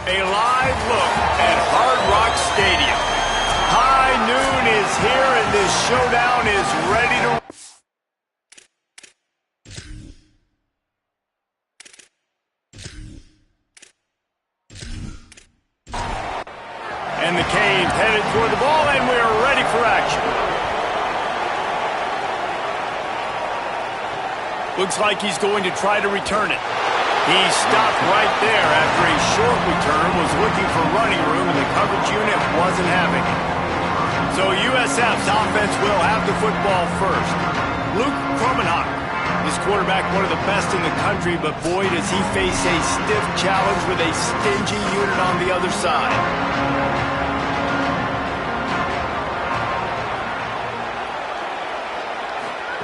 A live look at Hard Rock Stadium. High noon is here and this showdown is ready to... And the Canes headed toward the ball, and we're ready for action. Looks like he's going to try to return it. He stopped right there after a short return, was looking for running room, and the coverage unit wasn't having it. So USF's offense will have the football first. Luke Kromenhoek, his quarterback, one of the best in the country, but boy, does he face a stiff challenge with a stingy unit on the other side.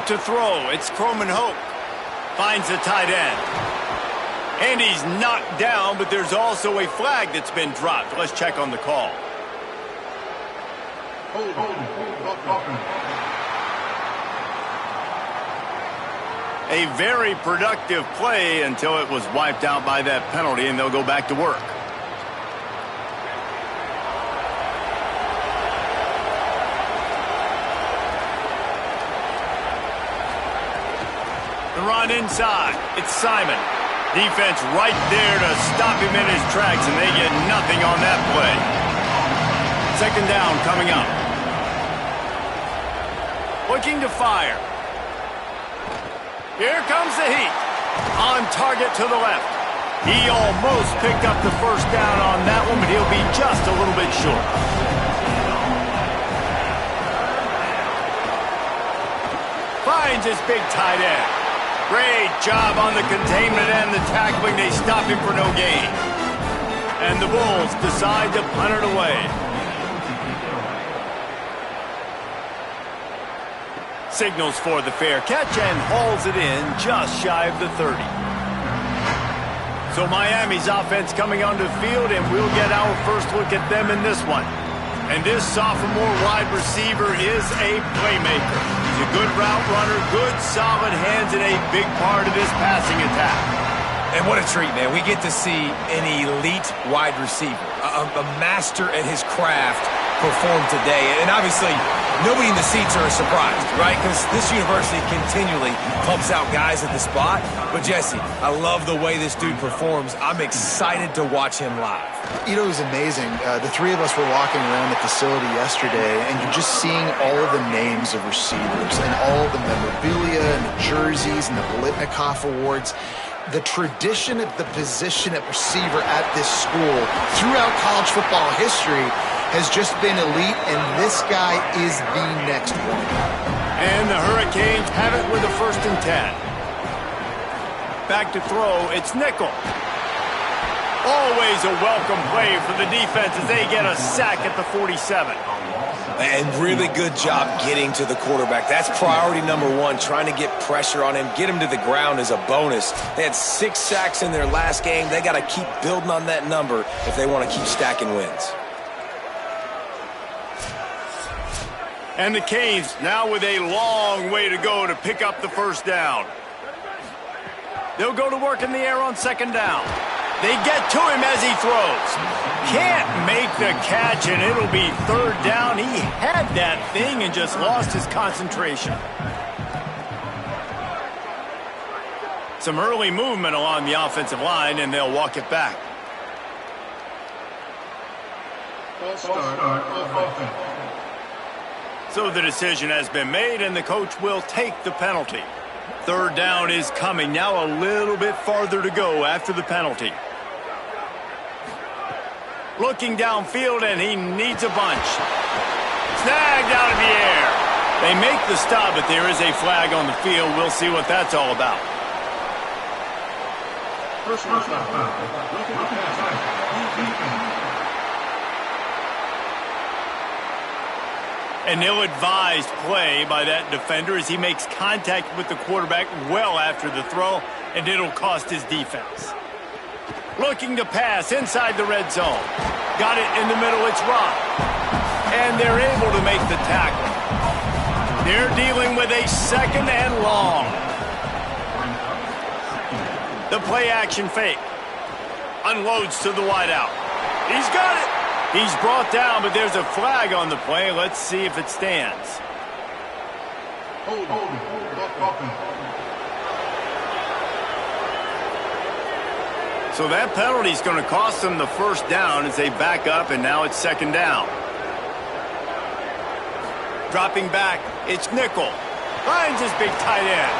To throw, it's Kromenhoek. Finds the tight end. And he's knocked down, but there's also a flag that's been dropped. Let's check on the call. A very productive play until it was wiped out by that penalty, and they'll go back to work. The run inside. It's Simon. Defense right there to stop him in his tracks, and they get nothing on that play. Second down coming up. Looking to fire. Here comes the heat. On target to the left. He almost picked up the first down on that one, but he'll be just a little bit short. Finds his big tight end. Great job on the containment and the tackling. They stop him for no gain. And the Bulls decide to punt it away. Signals for the fair catch and hauls it in just shy of the 30. So Miami's offense coming onto the field, and we'll get our first look at them in this one. And this sophomore wide receiver is a playmaker. He's a good route runner, good solid hands, and a big part of this passing attack. And what a treat, man. We get to see an elite wide receiver, a master at his craft perform today. And obviously, nobody in the seats are surprised, right? Because this university continually pumps out guys at the spot. But, Jesse, I love the way this dude performs. I'm excited to watch him live. You know, it was amazing. The three of us were walking around the facility yesterday, and you're just seeing all of the names of receivers and all of the memorabilia and the jerseys and the Bolitnikoff Awards. The tradition of the position at receiver at this school throughout college football history has just been elite, and this guy is the next one. And the Hurricanes have it with a 1st and 10. Back to throw, it's Nickel. Always a welcome play for the defense as they get a sack at the 47. And really good job getting to the quarterback. That's priority number one, trying to get pressure on him. Get him to the ground is a bonus. They had 6 sacks in their last game. They got to keep building on that number if they want to keep stacking wins. And the Canes now with a long way to go to pick up the first down. They'll go to work in the air on 2nd down. They get to him as he throws. Can't make the catch, and it'll be 3rd down. He had that thing and just lost his concentration. Some early movement along the offensive line, and they'll walk it back. So the decision has been made, and the coach will take the penalty. 3rd down is coming. Now a little bit farther to go after the penalty. Looking downfield, and he needs a bunch. Snagged out of the air. They make the stop, but there is a flag on the field. We'll see what that's all about. An ill-advised play by that defender as he makes contact with the quarterback well after the throw, and it'll cost his defense. Looking to pass inside the red zone. Got it in the middle, it's Rock. And they're able to make the tackle. They're dealing with a 2nd and long. The play action fake. Unloads to the wideout. He's got it. He's brought down, but there's a flag on the play. Let's see if it stands. So that penalty is going to cost them the first down as they back up, and now it's second down. Dropping back, it's nickel. Finds his big tight end.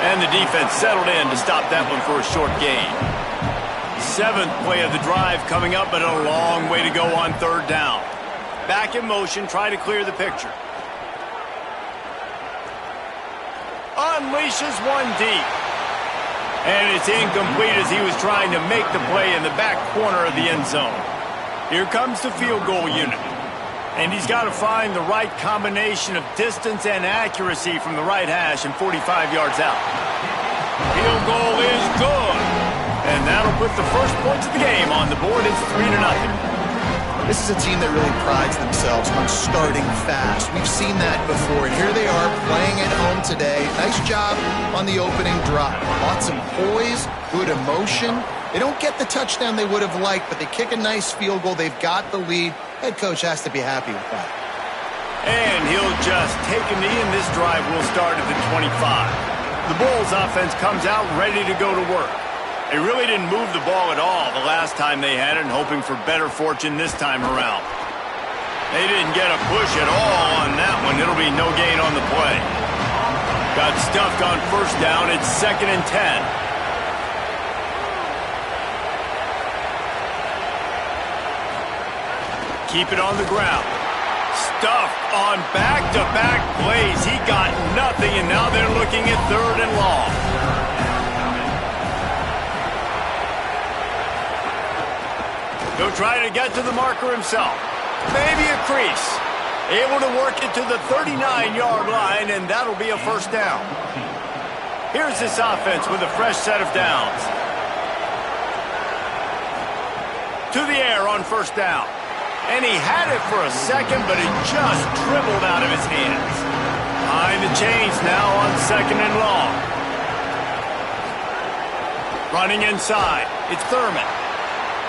And the defense settled in to stop that one for a short gain. Seventh play of the drive coming up, but a long way to go on third down. Back in motion, try to clear the picture. Unleashes one deep. And it's incomplete as he was trying to make the play in the back corner of the end zone. Here comes the field goal unit. And he's got to find the right combination of distance and accuracy from the right hash and 45 yards out. Field goal is good. And that'll put the first points of the game on the board. It's 3-0. This is a team that really prides themselves on starting fast. We've seen that before, and here they are playing at home today. Nice job on the opening drive. Lots of poise, good emotion. They don't get the touchdown they would have liked, but they kick a nice field goal. They've got the lead. Head coach has to be happy with that. And he'll just take a knee, and this drive will start at the 25. The Bulls offense comes out ready to go to work. They really didn't move the ball at all the last time they had it, and hoping for better fortune this time around. They didn't get a push at all on that one. It'll be no gain on the play. Got stuffed on first down. It's 2nd and 10. Keep it on the ground. Stuffed on back-to-back plays. He got nothing, and now they're looking at 3rd and long. He'll try to get to the marker himself. Maybe a crease. Able to work it to the 39-yard line, and that'll be a first down. Here's this offense with a fresh set of downs. To the air on first down. And he had it for a second, but it just dribbled out of his hands. Behind the chains now on 2nd and long. Running inside. It's Thurman.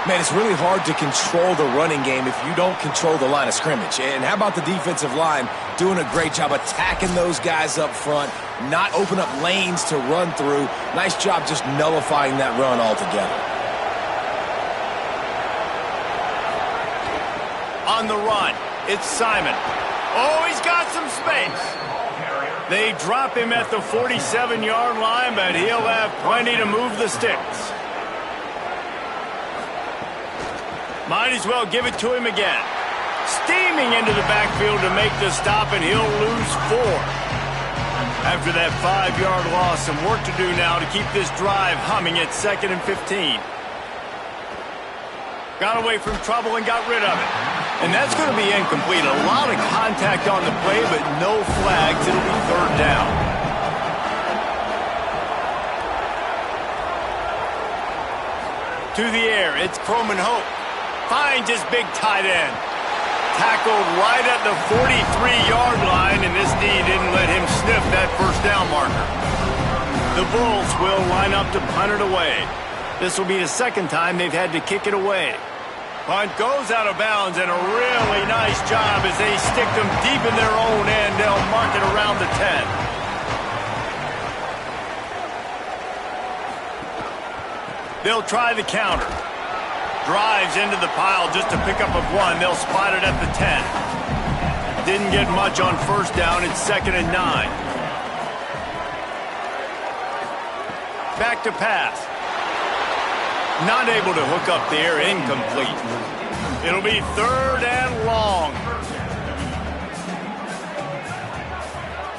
Man, it's really hard to control the running game if you don't control the line of scrimmage. And how about the defensive line doing a great job attacking those guys up front, not open up lanes to run through. Nice job just nullifying that run altogether. On the run, it's Simon. Oh, he's got some space. They drop him at the 47-yard line, but he'll have plenty to move the sticks. Might as well give it to him again. Steaming into the backfield to make the stop, and he'll lose 4. After that 5-yard loss, some work to do now to keep this drive humming at 2nd and 15. Got away from trouble and got rid of it. And that's going to be incomplete. A lot of contact on the play, but no flags. It'll be 3rd down. To the air, it's Croman Hope. Finds his big tight end. Tackled right at the 43-yard line, and this D didn't let him sniff that first down marker. The Bulls will line up to punt it away. This will be the second time they've had to kick it away. Punt goes out of bounds, and a really nice job as they stick them deep in their own end. They'll mark it around the 10. They'll try the counter. Drives into the pile just to pick up a 1. They'll spot it at the 10. Didn't get much on first down. It's 2nd and 9. Back to pass. Not able to hook up there. Incomplete. It'll be 3rd and long.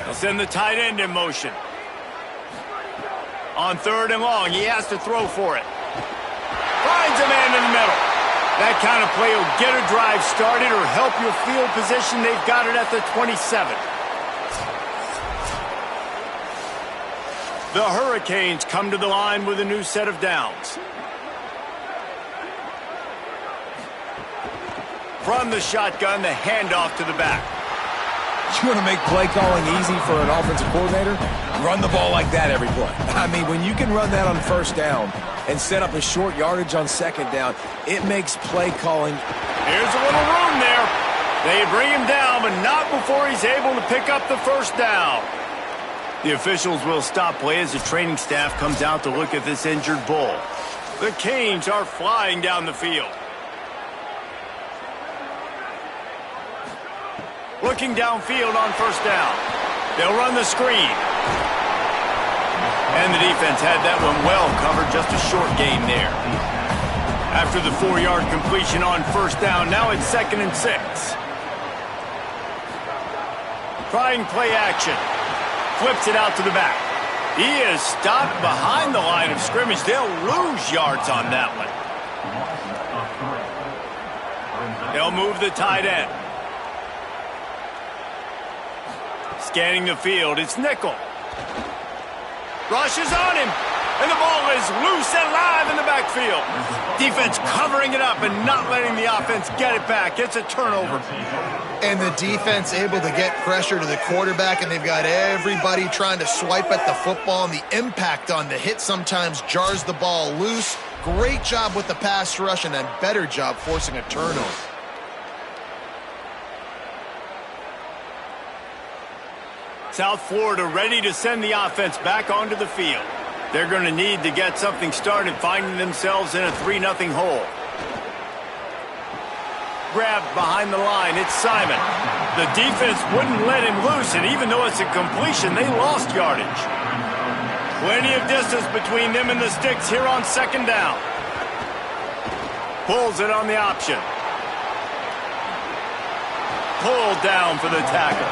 They'll send the tight end in motion. On 3rd and long, he has to throw for it. Finds a man in the middle. That kind of play will get a drive started or help your field position. They've got it at the 27. The Hurricanes come to the line with a new set of downs. From the shotgun, the handoff to the back. You want to make play calling easy for an offensive coordinator? Run the ball like that every play. I mean, when you can run that on first down and set up a short yardage on second down, it makes play calling. Here's a little room there. They bring him down, but not before he's able to pick up the first down. The officials will stop play as the training staff comes out to look at this injured bull. The Canes are flying down the field. Looking downfield on first down. They'll run the screen. And the defense had that one well covered, just a short gain there. After the 4-yard completion on first down, now it's 2nd and 6. Trying play action. Flips it out to the back. He is stopped behind the line of scrimmage. They'll lose yards on that one. They'll move the tight end. Scanning the field, it's nickel. Rush is on him, and the ball is loose and live in the backfield. Defense covering it up and not letting the offense get it back. It's a turnover. And the defense able to get pressure to the quarterback, and they've got everybody trying to swipe at the football, and the impact on the hit sometimes jars the ball loose. Great job with the pass rush, and a better job forcing a turnover. South Florida ready to send the offense back onto the field. They're going to need to get something started, finding themselves in a 3-0 hole. Grabbed behind the line, it's Simon. The defense wouldn't let him loose, and even though it's a completion, they lost yardage. Plenty of distance between them and the sticks here on second down. Pulls it on the option. Pulled down for the tackle.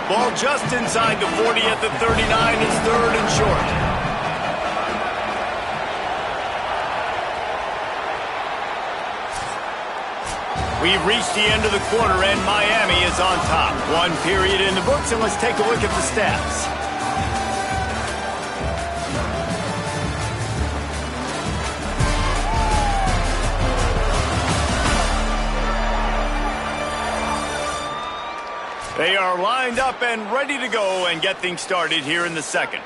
Ball just inside the 40 at the 39. It's 3rd and short. We've reached the end of the quarter, and Miami is on top. 1 period in the books, and let's take a look at the stats. They are lined up and ready to go and get things started here in the second.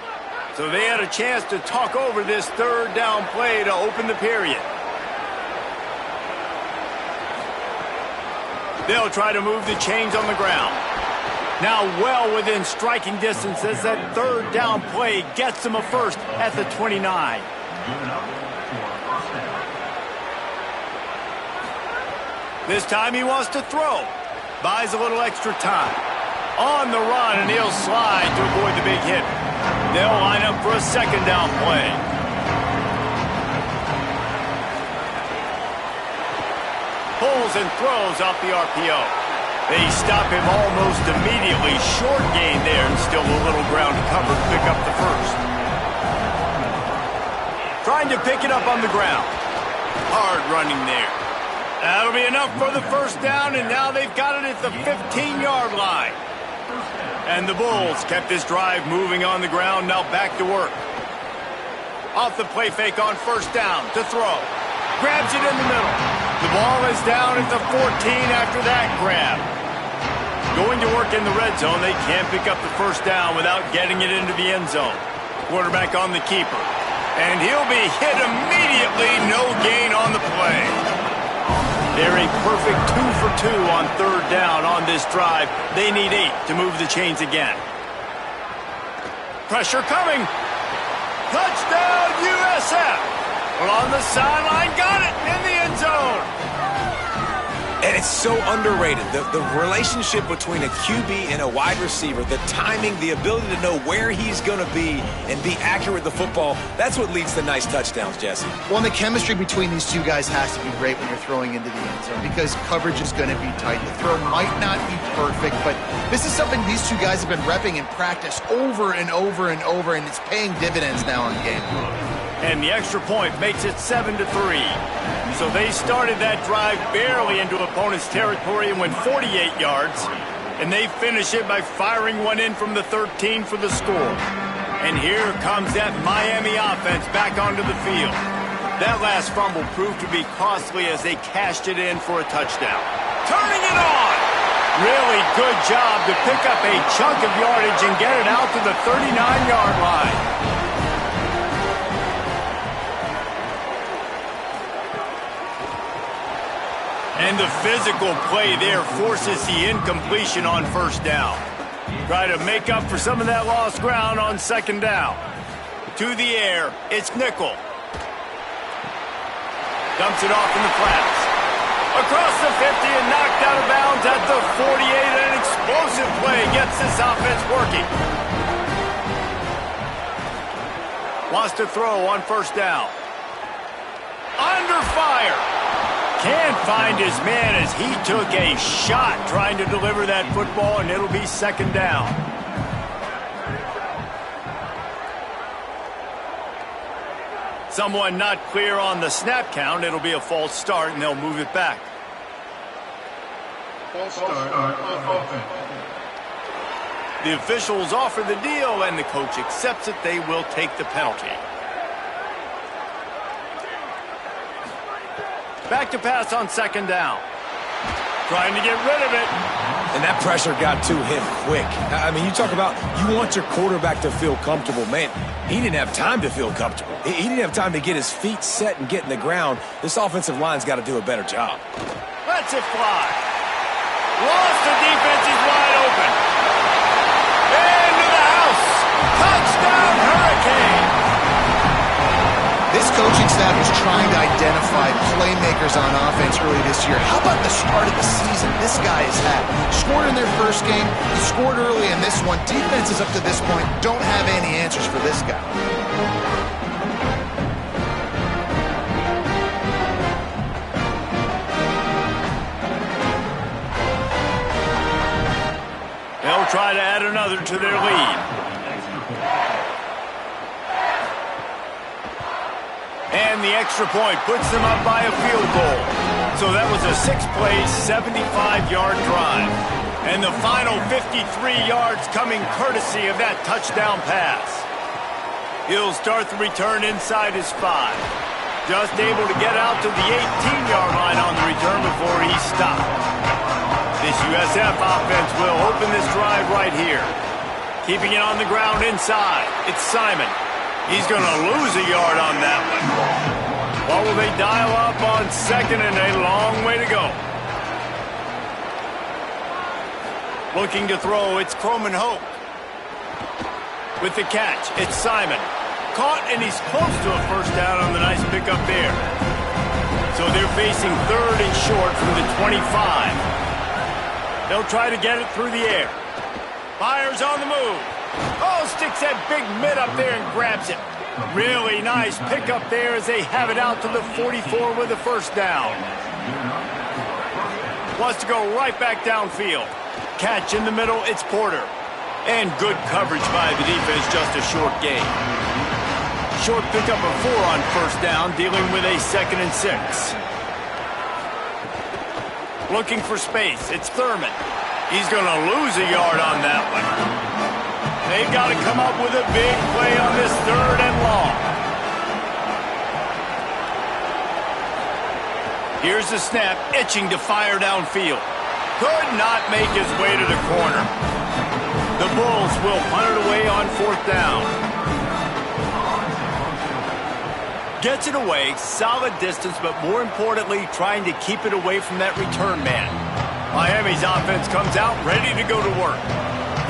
So they had a chance to talk over this 3rd down play to open the period. They'll try to move the chains on the ground. Now well within striking distance as that 3rd down play gets them a first at the 29. This time he wants to throw. Buys a little extra time. On the run, and he'll slide to avoid the big hit. They'll line up for a 2nd down play. Pulls and throws off the RPO. They stop him almost immediately. Short gain there, and still a little ground to cover to pick up the first. Trying to pick it up on the ground. Hard running there. That'll be enough for the first down, and now they've got it at the 15-yard line. And the Bulls kept this drive moving on the ground, now back to work. Off the play fake on first down to throw. Grabs it in the middle. The ball is down at the 14 after that grab. Going to work in the red zone, they can't pick up the first down without getting it into the end zone. Quarterback on the keeper. And he'll be hit immediately, no gain on the play. They're a perfect 2 for 2 on 3rd down on this drive. They need 8 to move the chains again. Pressure coming. Touchdown, USF. Well, on the sideline, got it in the end zone. And it's so underrated. The relationship between a QB and a wide receiver, the timing, the ability to know where he's going to be and be accurate with the football, that's what leads to nice touchdowns, Jesse. Well, and the chemistry between these two guys has to be great when you're throwing into the end zone because coverage is going to be tight. The throw might not be perfect, but this is something these two guys have been repping in practice over and over and over, and it's paying dividends now on game. And the extra point makes it 7-3. So they started that drive barely into opponent's territory and went 48 yards. And they finish it by firing one in from the 13 for the score. And here comes that Miami offense back onto the field. That last fumble proved to be costly as they cashed it in for a touchdown. Turning it on! Really good job to pick up a chunk of yardage and get it out to the 39-yard line. And the physical play there forces the incompletion on first down. Try to make up for some of that lost ground on second down. To the air, it's Nickel. Dumps it off in the flats. Across the 50 and knocked out of bounds at the 48. An explosive play gets this offense working. Wants to throw on first down. Under fire. Can't find his man as he took a shot trying to deliver that football, and it'll be second down. Someone not clear on the snap count. It'll be a false start, and they'll move it back. False start. The officials offer the deal, and the coach accepts it. They will take the penalty. Back to pass on second down. Trying to get rid of it. And that pressure got to him quick. I mean, you talk about you want your quarterback to feel comfortable. Man, he didn't have time to feel comfortable. He didn't have time to get his feet set and get in the ground. This offensive line's got to do a better job. Lets it fly. Lost, the defense is wide open. Into the house. Touchdown, Hurricane. This coaching staff is trying to identify playmakers on offense early this year. How about the start of the season this guy has had? Scored in their first game. He scored early in this one. Defenses up to this point don't have any answers for this guy. They'll try to add another to their lead. And the extra point puts them up by a field goal. So that was a 6-play, 75-yard drive. And the final 53 yards coming courtesy of that touchdown pass. He'll start the return inside his 5. Just able to get out to the 18-yard line on the return before he stopped. This USF offense will open this drive right here. Keeping it on the ground inside. It's Simon. He's going to lose a yard on that one. What will they dial up on second, and a long way to go. Looking to throw, it's Croman Hope. With the catch, it's Simon. Caught, and he's close to a first down on the nice pickup there. So they're facing third and short from the 25. They'll try to get it through the air. Fires on the move. Oh, sticks that big mid up there and grabs it. Really nice pickup there as they have it out to the 44 with a first down. Wants to go right back downfield. Catch in the middle, it's Porter. And good coverage by the defense, just a short gain. Short pickup of 4 on first down, dealing with a 2nd and 6. Looking for space, it's Thurman. He's going to lose a yard on that one. They've got to come up with a big play on this 3rd and long. Here's the snap, itching to fire downfield. Could not make his way to the corner. The Bulls will punt it away on 4th down. Gets it away, solid distance, but more importantly, trying to keep it away from that return man. Miami's offense comes out ready to go to work.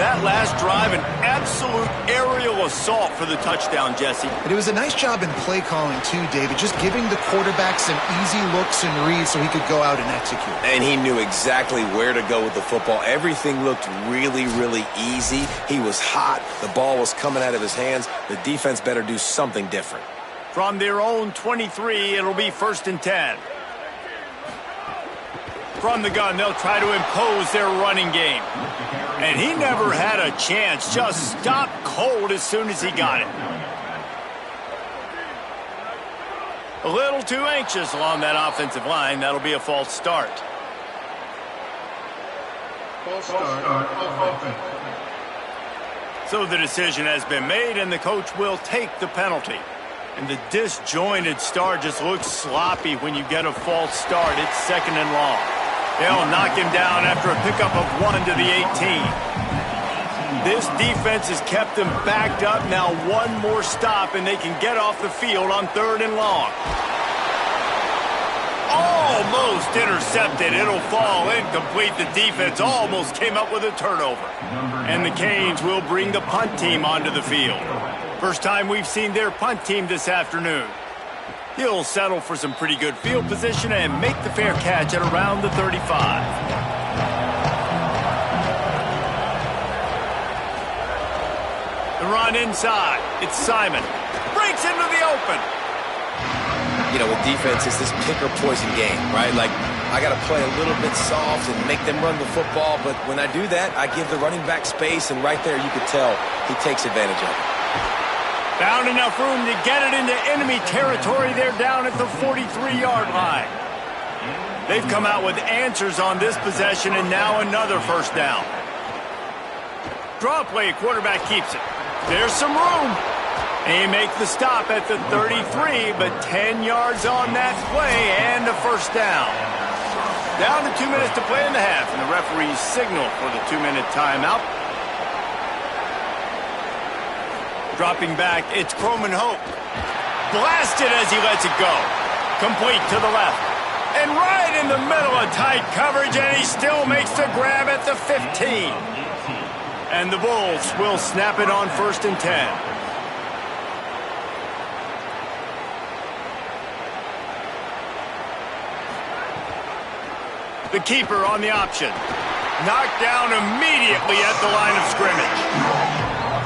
That last drive, an absolute aerial assault for the touchdown, Jesse. But it was a nice job in play calling, too, David, just giving the quarterback some easy looks and reads so he could go out and execute. And he knew exactly where to go with the football. Everything looked really, really easy. He was hot. The ball was coming out of his hands. The defense better do something different. From their own 23, it'll be 1st and 10. From the gun, they'll try to impose their running game. And he never had a chance, just stopped cold as soon as he got it. A little too anxious along that offensive line. That'll be a false start. False start. So the decision has been made, and the coach will take the penalty. And the disjointed start just looks sloppy when you get a false start. It's 2nd and long. They'll knock him down after a pickup of 1 to the 18. This defense has kept them backed up. Now one more stop, and they can get off the field on 3rd and long. Almost intercepted. It'll fall incomplete. The defense almost came up with a turnover. And the Canes will bring the punt team onto the field. First time we've seen their punt team this afternoon. He'll settle for some pretty good field position and make the fair catch at around the 35. The run inside. It's Simon. Breaks into the open. You know, with defense, it's this pick or poison game, right? Like, I got to play a little bit soft and make them run the football, but when I do that, I give the running back space, and right there you could tell he takes advantage of it. Found enough room to get it into enemy territory. They're down at the 43-yard line. They've come out with answers on this possession, and now another first down. Draw play, quarterback keeps it. There's some room. They make the stop at the 33, but 10 yards on that play and a first down. Down to 2 minutes to play in the half, and the referees signal for the 2-minute timeout. Dropping back, it's Croman Hope. Blasted as he lets it go. Complete to the left. And right in the middle of tight coverage, and he still makes the grab at the 15. And the Bulls will snap it on 1st and 10. The keeper on the option. Knocked down immediately at the line of scrimmage.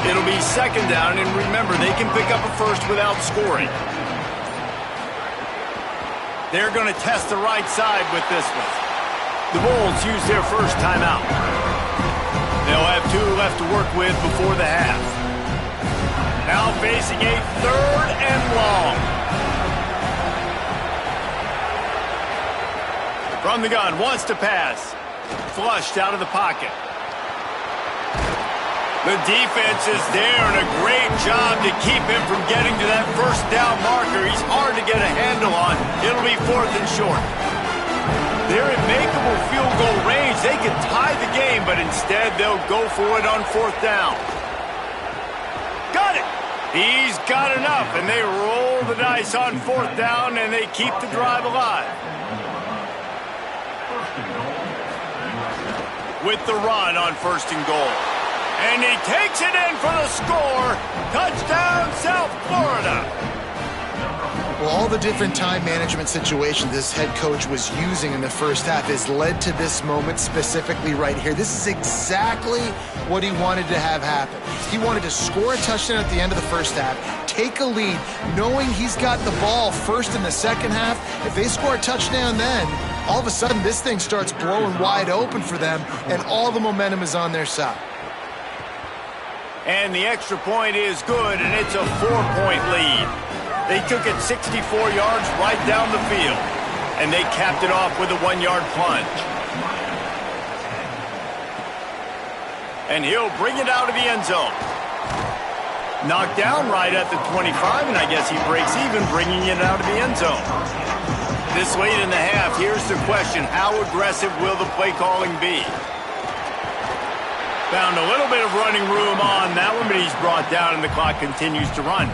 It'll be 2nd down, and remember, they can pick up a first without scoring. They're going to test the right side with this one. The Bulls use their first timeout. They'll have 2 left to work with before the half. Now facing a 3rd and long. From the gun, wants to pass. Flushed out of the pocket. The defense is there, and a great job to keep him from getting to that first down marker. He's hard to get a handle on. It'll be 4th and short. They're in makeable field goal range. They could tie the game, but instead they'll go for it on 4th down. Got it! He's got enough, and they roll the dice on 4th down, and they keep the drive alive. With the run on 1st and goal. And he takes it in for the score. Touchdown, South Florida. Well, all the different time management situations this head coach was using in the first half has led to this moment specifically right here. This is exactly what he wanted to have happen. He wanted to score a touchdown at the end of the first half, take a lead, knowing he's got the ball first in the second half. If they score a touchdown then, all of a sudden this thing starts blowing wide open for them, and all the momentum is on their side. And the extra point is good, and it's a 4-point lead. They took it 64 yards right down the field, and they capped it off with a 1-yard plunge. And he'll bring it out of the end zone. Knocked down right at the 25, and I guess he breaks even bringing it out of the end zone. This late in the half, here's the question. How aggressive will the play calling be? Found a little bit of running room on that one, but he's brought down, and the clock continues to run.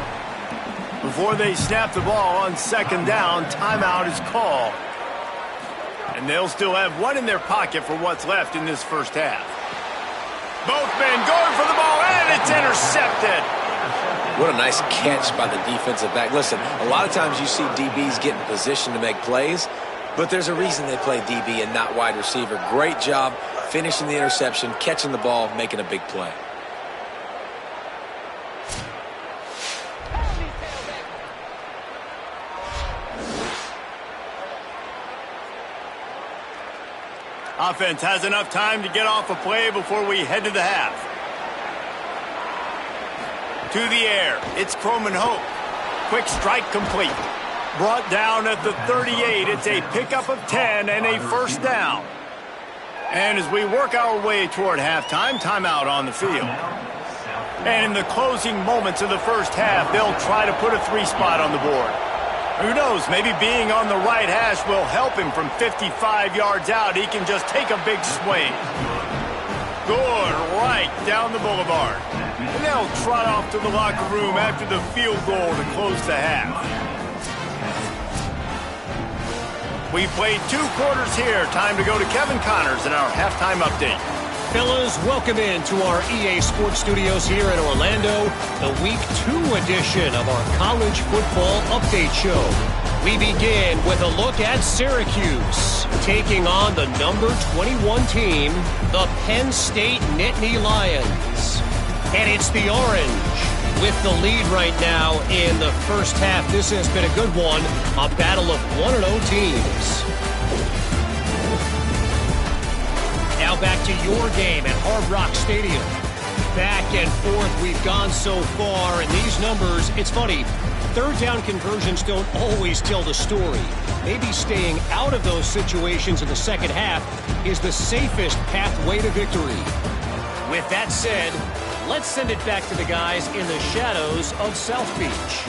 Before they snap the ball on 2nd down, timeout is called. And they'll still have 1 in their pocket for what's left in this first half. Both men going for the ball, and it's intercepted. What a nice catch by the defensive back. Listen, a lot of times you see DBs get in position to make plays, but there's a reason they play DB and not wide receiver. Great job finishing the interception, catching the ball, making a big play. Offense has enough time to get off a play before we head to the half. To the air, it's Croman Hope. Quick strike complete. Brought down at the 38, it's a pickup of 10 and a first down. And as we work our way toward halftime, timeout on the field. And in the closing moments of the first half, they'll try to put a 3 spot on the board. Who knows, maybe being on the right hash will help him from 55 yards out. He can just take a big swing. Good right down the boulevard. And they'll trot off to the locker room after the field goal to close the half. We played 2 quarters here. Time to go to Kevin Connors in our halftime update. Fellas, welcome in to our EA Sports Studios here in Orlando, the Week 2 edition of our College Football Update Show. We begin with a look at Syracuse, taking on the number 21 team, the Penn State Nittany Lions. And it's the Orange with the lead right now in the first half. This has been a good one, a battle of 1-0 teams. Now back to your game at Hard Rock Stadium. Back and forth we've gone so far, and these numbers, it's funny, third down conversions don't always tell the story. Maybe staying out of those situations in the second half is the safest pathway to victory. With that said, let's send it back to the guys in the shadows of South Beach.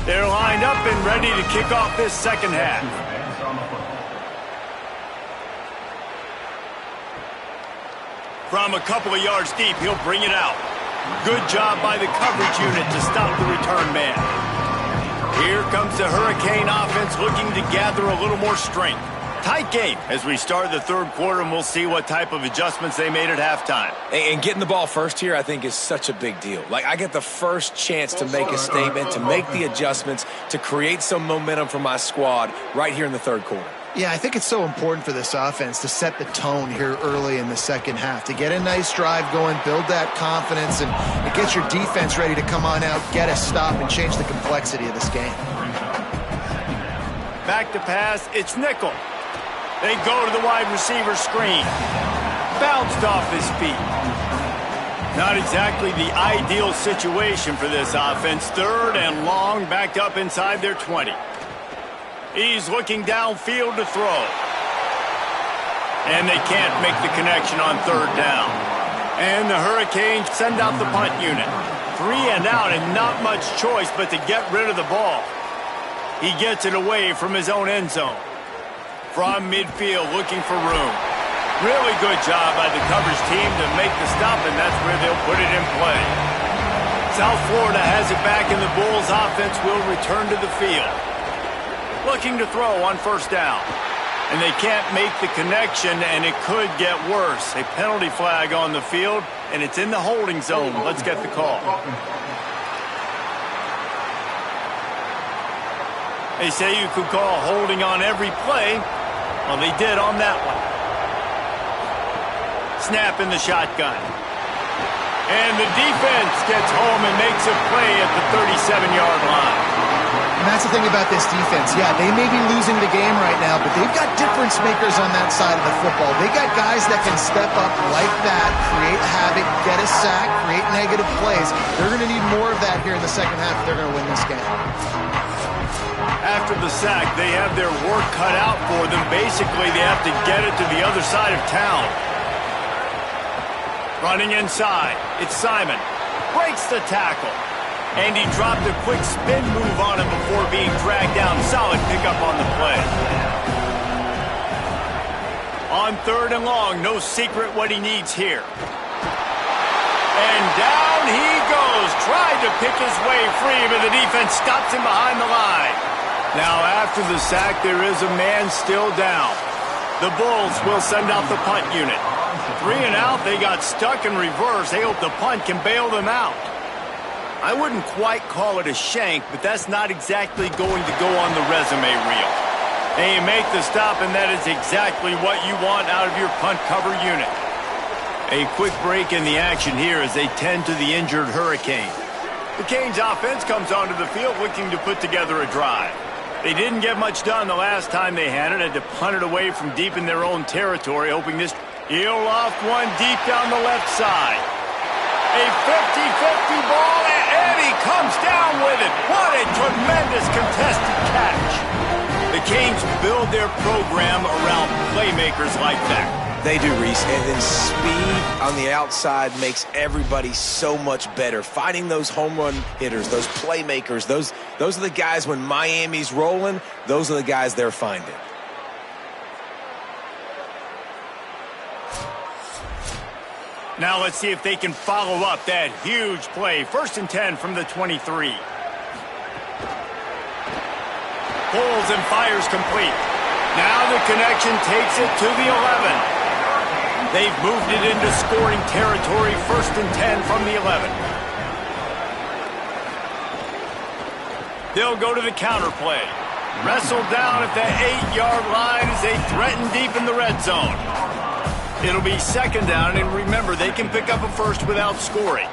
They're lined up and ready to kick off this second half. From a couple of yards deep, he'll bring it out. Good job by the coverage unit to stop the return man. Here comes the Hurricane offense looking to gather a little more strength. Tight game as we start the third quarter, and we'll see what type of adjustments they made at halftime. And getting the ball first here, I think, is such a big deal. Like, I get the first chance to make a statement, to make the adjustments, to create some momentum for my squad right here in the third quarter. Yeah, I think it's so important for this offense to set the tone here early in the second half, to get a nice drive going, build that confidence, and get your defense ready to come on out, get a stop, and change the complexity of this game. Back to pass, it's nickel. They go to the wide receiver screen. Bounced off his feet. Not exactly the ideal situation for this offense. Third and long, backed up inside their 20. He's looking downfield to throw. And they can't make the connection on third down. And the Hurricanes send out the punt unit. 3 and out and not much choice but to get rid of the ball. He gets it away from his own end zone. From midfield, looking for room. Really good job by the coverage team to make the stop, and that's where they'll put it in play. South Florida has it back, and the Bulls offense will return to the field. Looking to throw on first down. And they can't make the connection, and it could get worse. A penalty flag on the field, and it's in the holding zone. Let's get the call. They say you could call holding on every play. Well, they did on that one. Snap in the shotgun. And the defense gets home and makes a play at the 37-yard line. And that's the thing about this defense. Yeah, they may be losing the game right now, but they've got difference makers on that side of the football. They got guys that can step up like that, create havoc, get a sack, create negative plays. They're going to need more of that here in the second half if they're going to win this game. After the sack, they have their work cut out for them. Basically, they have to get it to the other side of town. Running inside, it's Simon. Breaks the tackle. And he dropped a quick spin move on him before being dragged down. Solid pickup on the play. On third and long, no secret what he needs here. And down he goes. Tried to pick his way free, but the defense stops him behind the line. Now, after the sack, there is a man still down. The Bulls will send out the punt unit. 3 and out, they got stuck in reverse. They hope the punt can bail them out. I wouldn't quite call it a shank, but that's not exactly going to go on the resume reel. They make the stop, and that is exactly what you want out of your punt cover unit. A quick break in the action here as they tend to the injured Hurricane. The Canes offense comes onto the field looking to put together a drive. They didn't get much done the last time they had it. Had to punt it away from deep in their own territory, hoping this. He'll loft one deep down the left side. A 50-50 ball, and he comes down with it. What a tremendous contested catch. The Canes build their program around playmakers like that. They do, Reese, and then speed on the outside makes everybody so much better. Finding those home run hitters, those playmakers, those are the guys when Miami's rolling, those are the guys they're finding. Now let's see if they can follow up that huge play. 1st and 10 from the 23. Pulls and fires complete. Now the connection takes it to the 11. They've moved it into scoring territory. 1st and 10 from the 11. They'll go to the counter play. Wrestled down at the 8-yard line as they threaten deep in the red zone. It'll be 2nd down, and remember, they can pick up a first without scoring.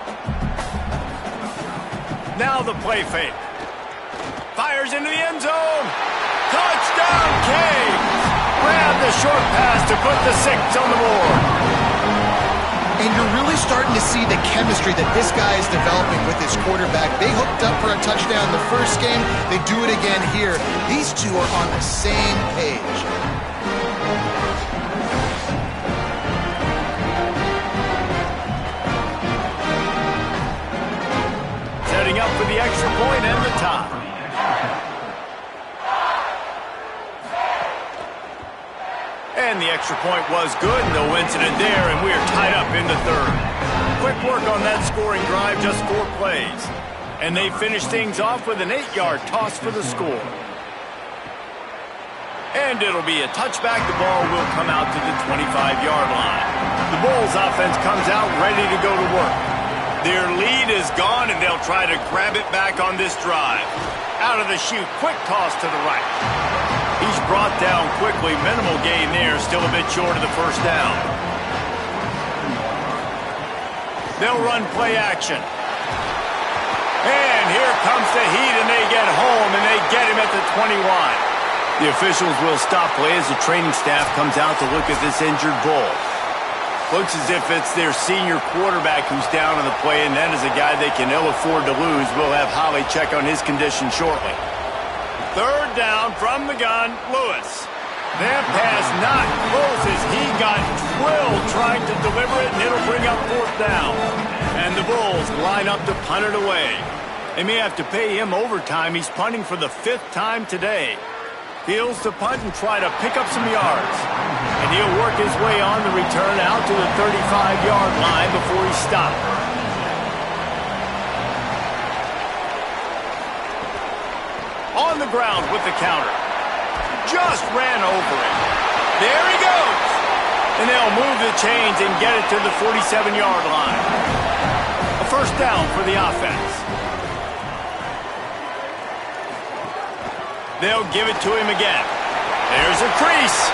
Now the play fake. Fires into the end zone. Touchdown, Canes! Grab the short pass to put the 6 on the board. And you're really starting to see the chemistry that this guy is developing with his quarterback. They hooked up for a touchdown the first game. They do it again here. These two are on the same page. Setting up for the extra point and the tie. And the extra point was good. No incident there, and we are tied up in the 3rd. Quick work on that scoring drive, just 4 plays. And they finish things off with an 8-yard toss for the score. And it'll be a touchback. The ball will come out to the 25-yard line. The Bulls offense comes out ready to go to work. Their lead is gone, and they'll try to grab it back on this drive. Out of the chute, quick toss to the right. He's brought down quickly. Minimal gain there, still a bit short of the 1st down. They'll run play action. And here comes the heat, and they get home, and they get him at the 21. The officials will stop play as the training staff comes out to look at this injured Bull. Looks as if it's their senior quarterback who's down on the play, and that is a guy they can ill afford to lose. We'll have Holly check on his condition shortly. 3rd down from the gun, Lewis. That pass not close as he got drilled trying to deliver it, and it'll bring up 4th down. And the Bulls line up to punt it away. They may have to pay him overtime. He's punting for the 5th time today. Fields to punt and try to pick up some yards. And he'll work his way on the return out to the 35-yard line before he's stopped. On the ground with the counter. Just ran over it. There he goes. And they'll move the chains and get it to the 47-yard line. A 1st down for the offense. They'll give it to him again. There's a crease.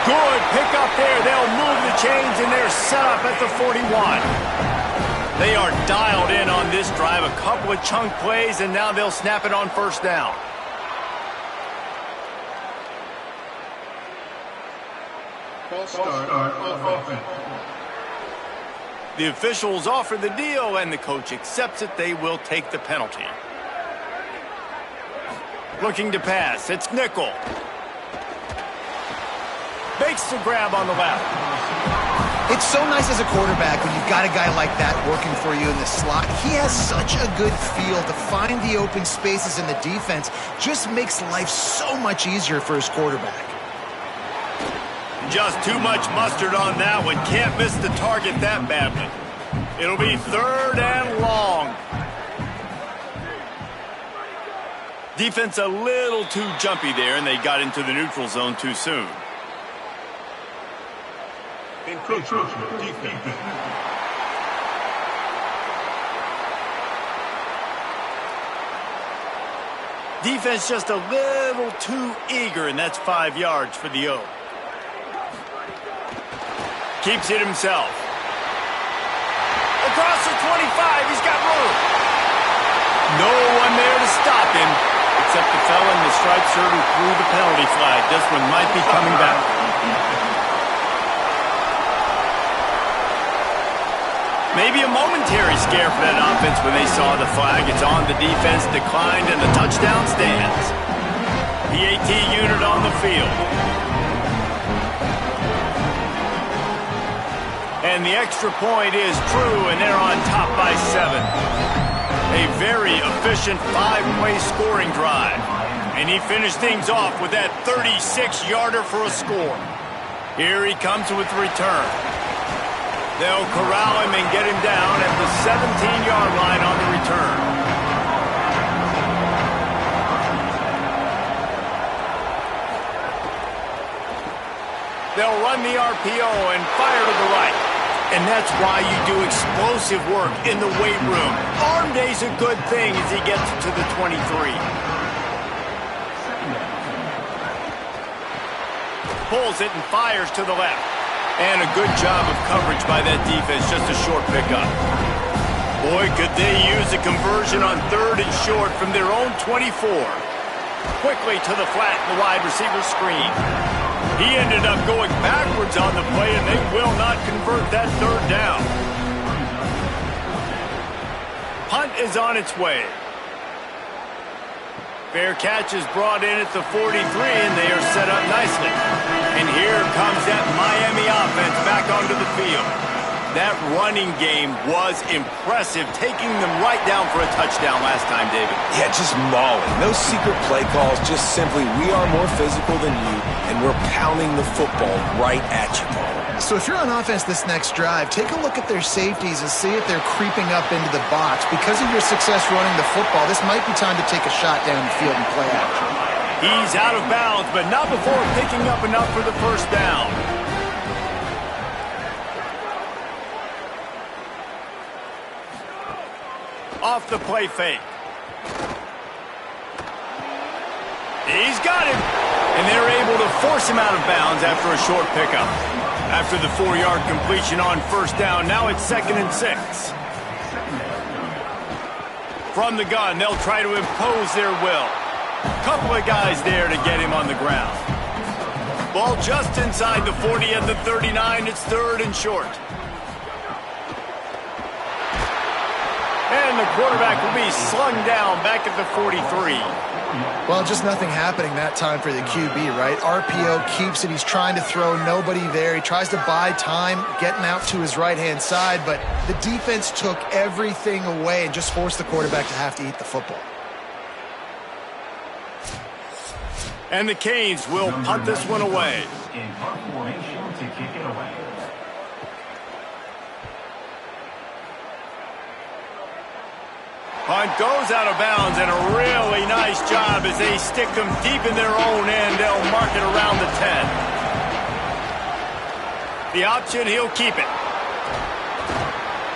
Good pickup there. They'll move the chains, and they're set up at the 41. They are dialed in on this drive. A couple of chunk plays, and now they'll snap it on 1st down. False start on offense. The officials offer the deal, and the coach accepts it. They will take the penalty. Looking to pass. It's Nickel. Makes the grab on the left. It's so nice as a quarterback when you've got a guy like that working for you in the slot. He has such a good feel to find the open spaces in the defense. Just makes life so much easier for his quarterback. Just too much mustard on that one. Can't miss the target that badly. It'll be 3rd and long. Defense a little too jumpy there, and they got into the neutral zone too soon. Encroachment defense. Defense just a little too eager, and that's 5 yards for the O. Keeps it himself. Across the 25, he's got room. No one there to stop him, except the fella in the striped shirt who threw the penalty flag. This one might be coming back. Maybe a momentary scare for that offense when they saw the flag. It's on the defense, declined, and the touchdown stands. PAT unit on the field. And the extra point is true, and they're on top by 7. A very efficient 5-play scoring drive. And he finished things off with that 36-yarder for a score. Here he comes with the return. They'll corral him and get him down at the 17-yard line on the return. They'll run the RPO and fire to the right. And that's why you do explosive work in the weight room. Arm day's a good thing as he gets to the 23. Pulls it and fires to the left. And a good job of coverage by that defense, just a short pickup. Boy, could they use a conversion on 3rd and short from their own 24. Quickly to the flat in the wide receiver screen. He ended up going backwards on the play, and they will not convert that 3rd down. Punt is on its way. Fair catch is brought in at the 43, and they are set up nicely. And here comes that Miami offense back onto the field. That running game was impressive, taking them right down for a touchdown last time, David. Yeah, just mauling. No secret play calls, just simply we are more physical than you, and we're pounding the football right at you, Paul. So if you're on offense this next drive, take a look at their safeties and see if they're creeping up into the box. Because of your success running the football, this might be time to take a shot down the field and play action. He's out of bounds, but not before picking up enough for the first down. Off the play fake. He's got him. And they're able to force him out of bounds after a short pickup. After the 4-yard completion on first down, now it's 2nd and 6. From the gun, they'll try to impose their will. Couple of guys there to get him on the ground. Ball just inside the 40 at the 39. It's 3rd and short. And the quarterback will be slung down back at the 43. Well, just nothing happening that time for the QB, right? RPO keeps it. He's trying to throw, nobody there. He tries to buy time, getting out to his right-hand side, but the defense took everything away and just forced the quarterback to have to eat the football. And the Canes will punt this one away. In punt formation to kick it away. Punt goes out of bounds, and a really nice job as they stick them deep in their own end. They'll mark it around the 10. The option, he'll keep it.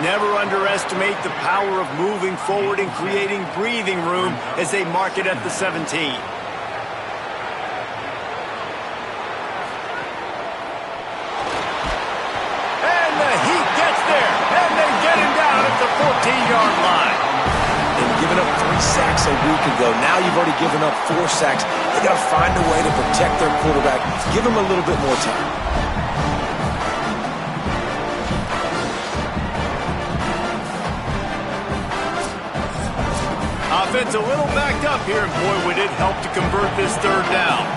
Never underestimate the power of moving forward and creating breathing room as they mark it at the 17. And the heat gets there, and they get him down at the 14-yard line. Given up 3 sacks a week ago. Now you've already given up 4 sacks. They got to find a way to protect their quarterback. Give him a little bit more time. Offense a little backed up here, and boy, would it help to convert this 3rd down.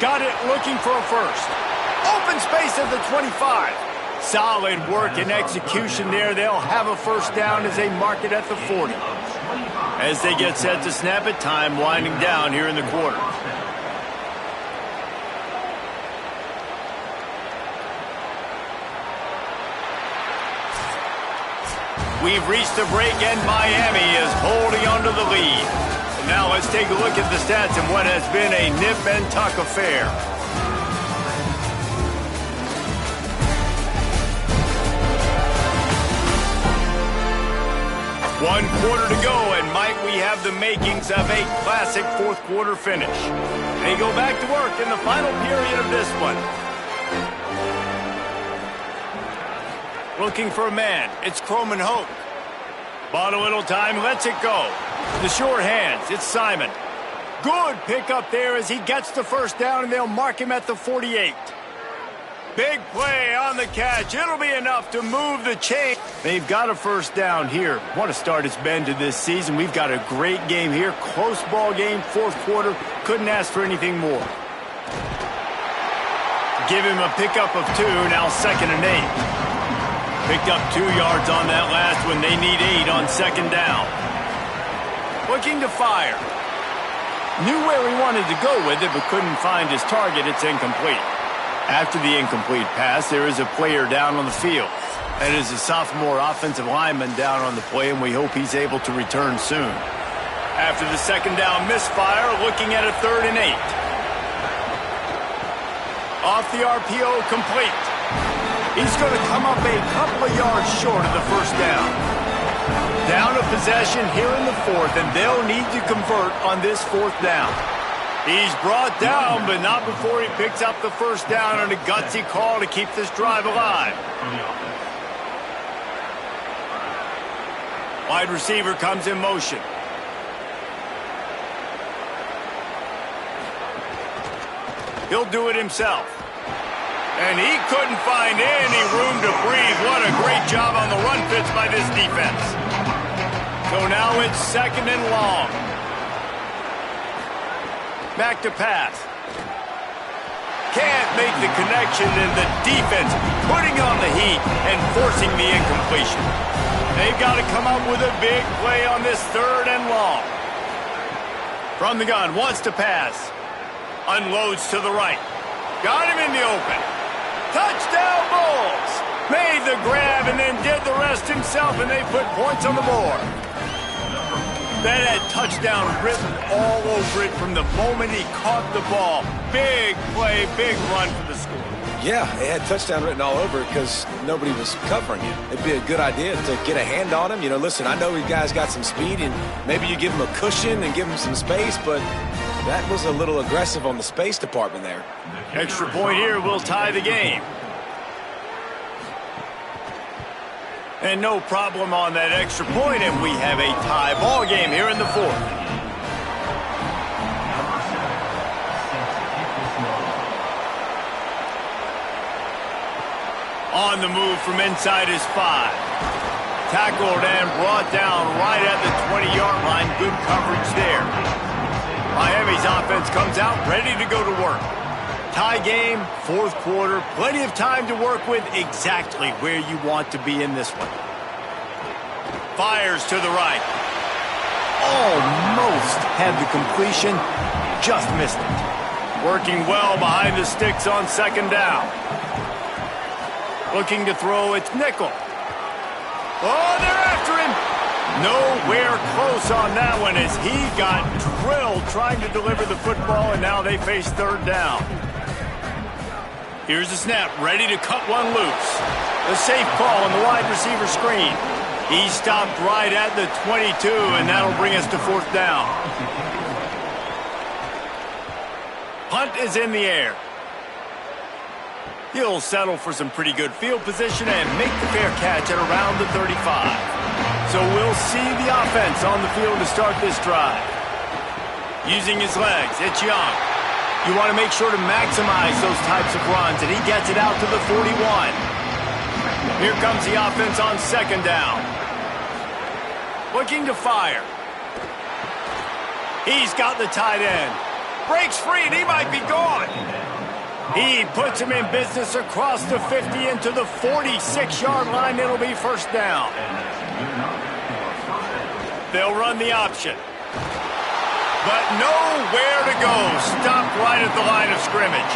Got it, looking for a first. Open space at the 25. Solid work and execution there. They'll have a first down as they mark it at the 40. As they get set to snap it, time winding down here in the quarter. We've reached the break, and Miami is holding on to the lead. And now let's take a look at the stats in what has been a nip and tuck affair. One quarter to go, and might we have the makings of a classic fourth-quarter finish. They go back to work in the final period of this one. Looking for a man. It's Croman Hope. Bought a little time, lets it go. The short hands, it's Simon. Good pickup there as he gets the first down, and they'll mark him at the 48. Big play on the catch. It'll be enough to move the chain. They've got a first down here. What a start it's been to this season. We've got a great game here. Close ball game, fourth quarter. Couldn't ask for anything more. Give him a pickup of 2, now 2nd and 8. Picked up 2 yards on that last one. They need 8 on 2nd down. Looking to fire. Knew where he wanted to go with it, but couldn't find his target. It's incomplete. After the incomplete pass, there is a player down on the field. That is a sophomore offensive lineman down on the play, and we hope he's able to return soon. After the 2nd down misfire, looking at a 3rd and 8. Off the RPO, complete. He's going to come up a couple of yards short of the first down. Down a possession here in the 4th, and they'll need to convert on this 4th down. He's brought down, but not before he picks up the first down on a gutsy call to keep this drive alive. Wide receiver comes in motion. He'll do it himself. And he couldn't find any room to breathe. What a great job on the run fits by this defense. So now it's 2nd and long. Back to pass. Can't make the connection, and the defense putting on the heat and forcing the incompletion. They've got to come up with a big play on this 3rd and long. From the gun, wants to pass. Unloads to the right. Got him in the open. Touchdown Bulls! Made the grab and then did the rest himself, and they put points on the board. That had touchdown written all over it from the moment he caught the ball. Big play, big run for the score. Yeah, it had touchdown written all over it because nobody was covering it. It'd be a good idea to get a hand on him. You know, listen, I know you guys got some speed, and maybe you give him a cushion and give him some space, but that was a little aggressive on the space department there. Extra point here will tie the game. And no problem on that extra point, and we have a tie ball game here in the 4th. On the move from inside his 5. Tackled and brought down right at the 20-yard line. Good coverage there. Miami's offense comes out ready to go to work. Tie game, 4th quarter, plenty of time to work with, exactly where you want to be in this one. Fires to the right. Almost had the completion, just missed it. Working well behind the sticks on 2nd down. Looking to throw, it's nickel. Oh, they're after him. Nowhere close on that one as he got drilled trying to deliver the football, and now they face 3rd down. Here's the snap, ready to cut one loose. The safe call on the wide receiver screen. He stopped right at the 22, and that'll bring us to 4th down. Punt is in the air. He'll settle for some pretty good field position and make the fair catch at around the 35. So we'll see the offense on the field to start this drive. Using his legs, it's Young. You want to make sure to maximize those types of runs, and he gets it out to the 41. Here comes the offense on 2nd down. Looking to fire. He's got the tight end. Breaks free, and he might be gone. He puts him in business across the 50 into the 46-yard line. It'll be 1st down. They'll run the option. But nowhere to go. Stopped right at the line of scrimmage.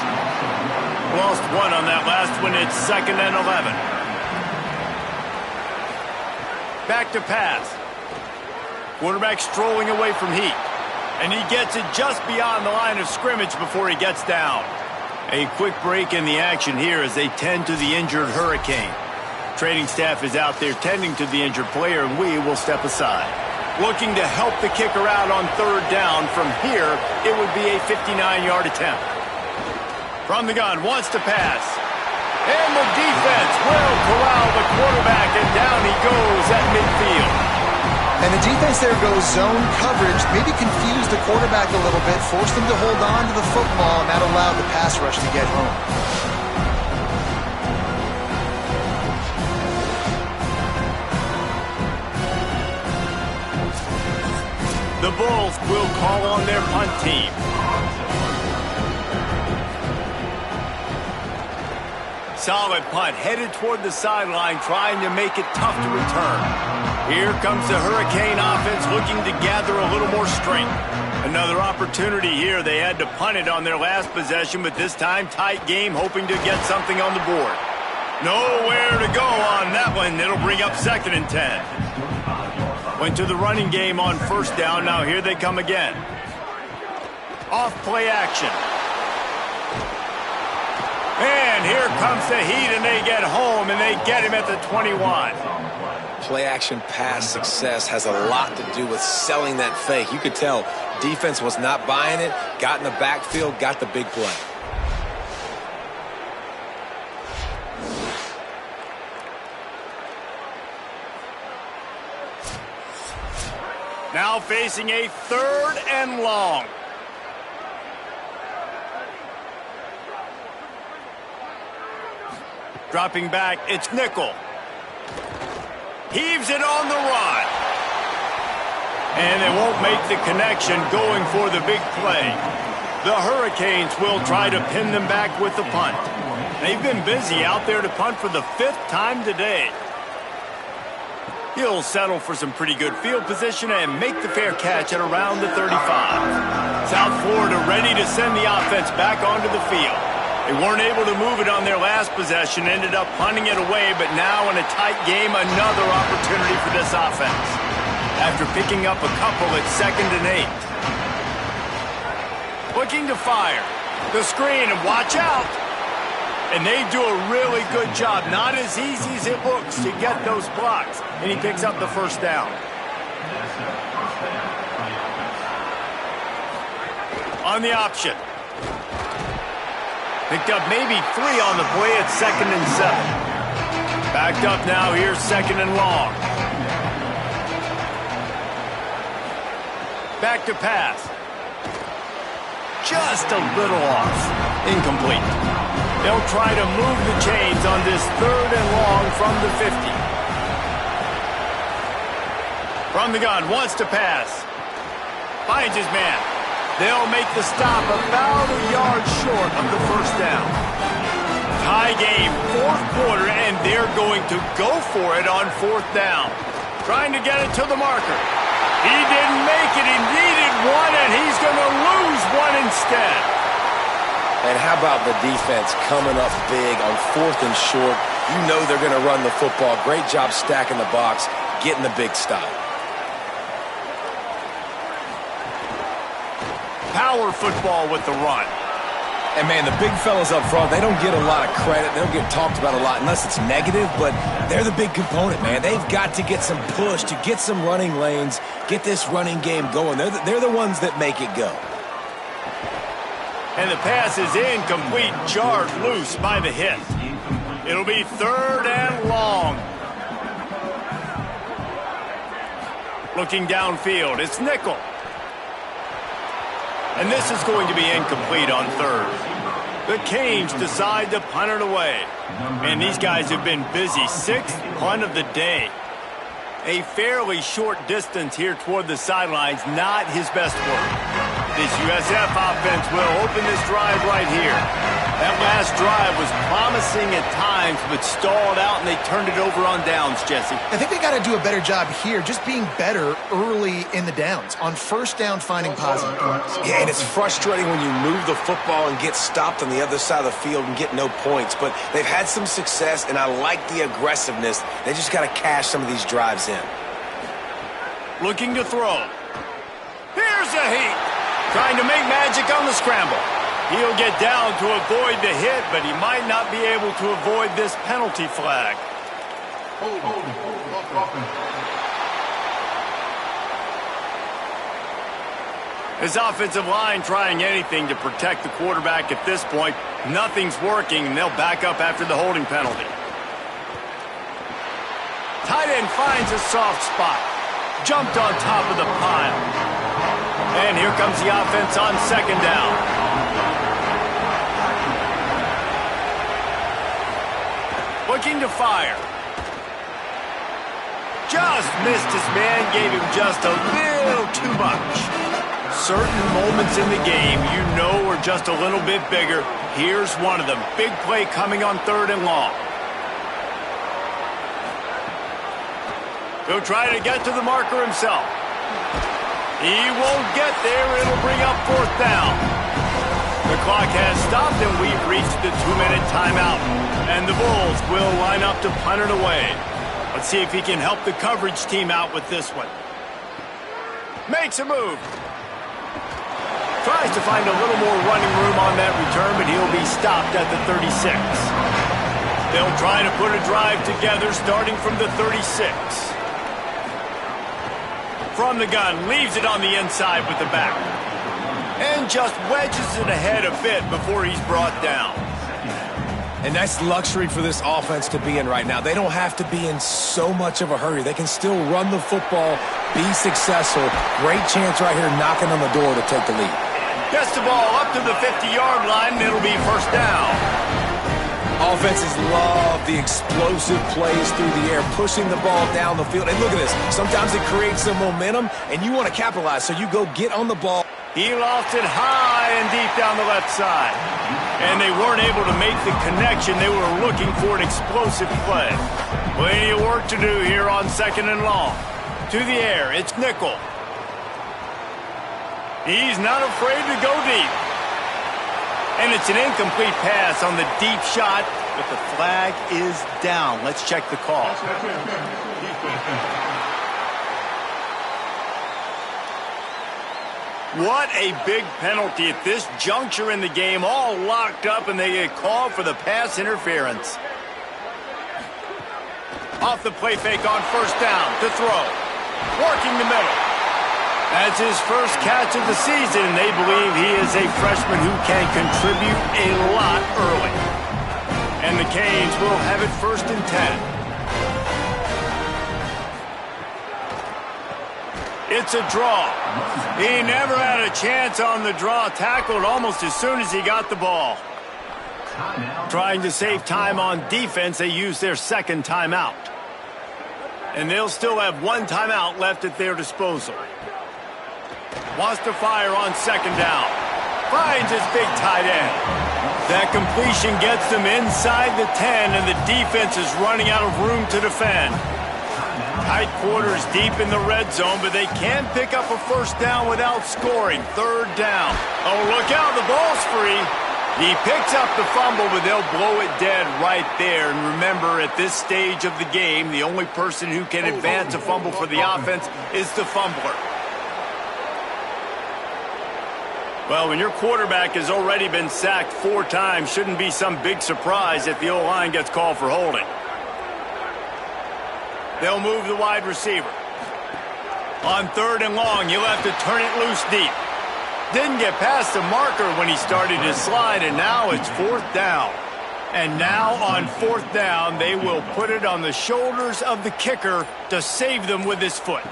Lost one on that last one. It's 2nd and 11. Back to pass. Quarterback strolling away from heat. And he gets it just beyond the line of scrimmage before he gets down. A quick break in the action here as they tend to the injured Hurricane. Training staff is out there tending to the injured player, and we will step aside. Looking to help the kicker out on 3rd down. From here, it would be a 59-yard attempt. From the gun, wants to pass. And the defense will corral the quarterback, and down he goes at midfield. And the defense there goes zone coverage, maybe confused the quarterback a little bit, forced him to hold on to the football, and that allowed the pass rush to get home. The Bulls will call on their punt team. Solid punt, headed toward the sideline, trying to make it tough to return. Here comes the Hurricane offense looking to gather a little more strength. Another opportunity here. They had to punt it on their last possession, but this time tight game, hoping to get something on the board. Nowhere to go on that one. It'll bring up 2nd and 10. Went to the running game on 1st down. Now here they come again. Off play action. And here comes the heat, and they get home, and they get him at the 21. Play action pass success has a lot to do with selling that fake. You could tell defense was not buying it, got in the backfield, got the big play. Now facing a 3rd and long. Dropping back, it's Nickel. Heaves it on the run. And they won't make the connection, going for the big play. The Hurricanes will try to pin them back with the punt. They've been busy out there to punt for the 5th time today. He'll settle for some pretty good field position and make the fair catch at around the 35. South Florida ready to send the offense back onto the field. They weren't able to move it on their last possession, ended up punting it away, but now in a tight game, another opportunity for this offense. After picking up a couple, it's 2nd and 8. Looking to fire. The screen, and watch out. And they do a really good job. Not as easy as it looks to get those blocks. And he picks up the 1st down. On the option. Picked up maybe 3 on the play at 2nd and 7. Backed up now, here's 2nd and long. Back to pass. Just a little off. Incomplete. They'll try to move the chains on this 3rd and long from the 50. From the gun, wants to pass. Finds his man. They'll make the stop about a yard short of the 1st down. Tie game, 4th quarter, and they're going to go for it on 4th down. Trying to get it to the marker. He didn't make it. He needed one, and he's going to lose one instead. And how about the defense coming up big on 4th and short? You know they're going to run the football. Great job stacking the box, getting the big stop. Power football with the run. And, man, the big fellas up front, they don't get a lot of credit. They don't get talked about a lot unless it's negative, but they're the big component, man. They've got to get some push to get some running lanes, get this running game going. They're the ones that make it go. And the pass is incomplete, jarred loose by the hit. It'll be 3rd and long. Looking downfield, it's Nickel. And this is going to be incomplete on 3rd. The Canes decide to punt it away. And these guys have been busy. 6th punt of the day. A fairly short distance here toward the sidelines, not his best work. This USF offense will open this drive right here. That last drive was promising at times, but stalled out, and they turned it over on downs, Jesse. I think they got to do a better job here, just being better early in the downs. On 1st down, finding positive points. Yeah, and it's frustrating when you move the football and get stopped on the other side of the field and get no points. But they've had some success, and I like the aggressiveness. They just got to cash some of these drives in. Looking to throw. Here's a heat. Trying to make magic on the scramble. He'll get down to avoid the hit, but he might not be able to avoid this penalty flag. His offensive line trying anything to protect the quarterback at this point. Nothing's working, and they'll back up after the holding penalty. Tight end finds a soft spot. Jumped on top of the pile. And here comes the offense on 2nd down. Looking to fire. just missed his man, gave him just a little too much. Certain moments in the game you know are just a little bit bigger. Here's one of them. Big play coming on 3rd and long. He'll try to get to the marker himself. He won't get there. It'll bring up 4th down. The clock has stopped, and we've reached the 2-minute timeout. And the Bulls will line up to punt it away. Let's see if he can help the coverage team out with this one. Makes a move. Tries to find a little more running room on that return, but he'll be stopped at the 36. They'll try to put a drive together starting from the 36. From the gun, leaves it on the inside with the back. And just wedges it ahead a bit before he's brought down. And that's luxury for this offense to be in right now. They don't have to be in so much of a hurry. They can still run the football, be successful. Great chance right here knocking on the door to take the lead. Gets the ball up to the 50-yard line, and it'll be 1st down. Offenses love the explosive plays through the air, pushing the ball down the field. And look at this. Sometimes it creates some momentum, and you want to capitalize, so you go get on the ball. He lost it high and deep down the left side. And they weren't able to make the connection. They were looking for an explosive play. Plenty of work to do here on 2nd and long. To the air, it's Nickel. He's not afraid to go deep. And it's an incomplete pass on the deep shot, but the flag is down. Let's check the call. What a big penalty at this juncture in the game. All locked up, and they get called for the pass interference. Off the play fake on 1st down to throw. Working the middle. That's his first catch of the season. They believe he is a freshman who can contribute a lot early. And the Canes will have it 1st and 10. It's a draw. He never had a chance on the draw. Tackled almost as soon as he got the ball. Trying to save time on defense, they use their 2nd timeout. And they'll still have 1 timeout left at their disposal. Wants to fire on 2nd down. Finds his big tight end. That completion gets them inside the 10, and the defense is running out of room to defend. Tight quarters deep in the red zone, but they can pick up a 1st down without scoring. 3rd down. Oh, look out, the ball's free. He picks up the fumble, but they'll blow it dead right there. And remember, at this stage of the game, the only person who can advance a fumble for the offense is the fumbler. Well, when your quarterback has already been sacked 4 times, shouldn't be some big surprise if the O-line gets called for holding. They'll move the wide receiver. On 3rd and long, you'll have to turn it loose deep. Didn't get past the marker when he started his slide, and now it's 4th down. And now on 4th down, they will put it on the shoulders of the kicker to save them with his foot.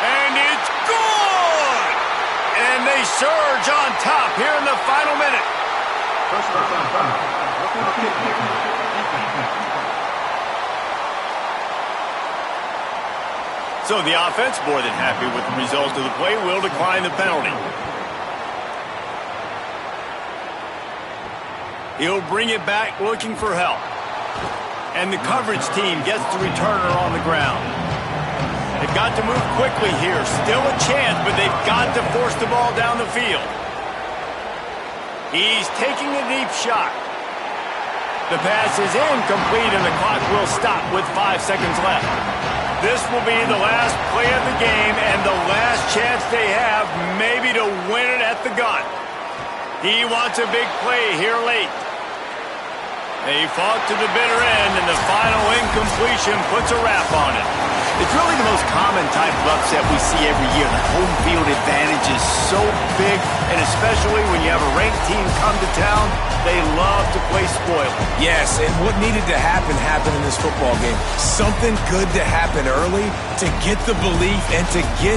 And it's good! And they surge on top here in the final minute. So the offense, more than happy with the result of the play, will decline the penalty. He'll bring it back looking for help. And the coverage team gets the returner on the ground. They've got to move quickly here. Still a chance, but they've got to force the ball down the field. He's taking a deep shot. The pass is incomplete, and the clock will stop with 5 seconds left. This will be the last play of the game and the last chance they have maybe to win it at the gun. He wants a big play here late. They fought to the bitter end, and the final incompletion puts a wrap on it. It's really the most common type of upset we see every year. The home field advantage is so big, and especially when you have a ranked team come to town, they love to play spoiler. Yes, and what needed to happen happened in this football game. Something good to happen early to get the belief and to get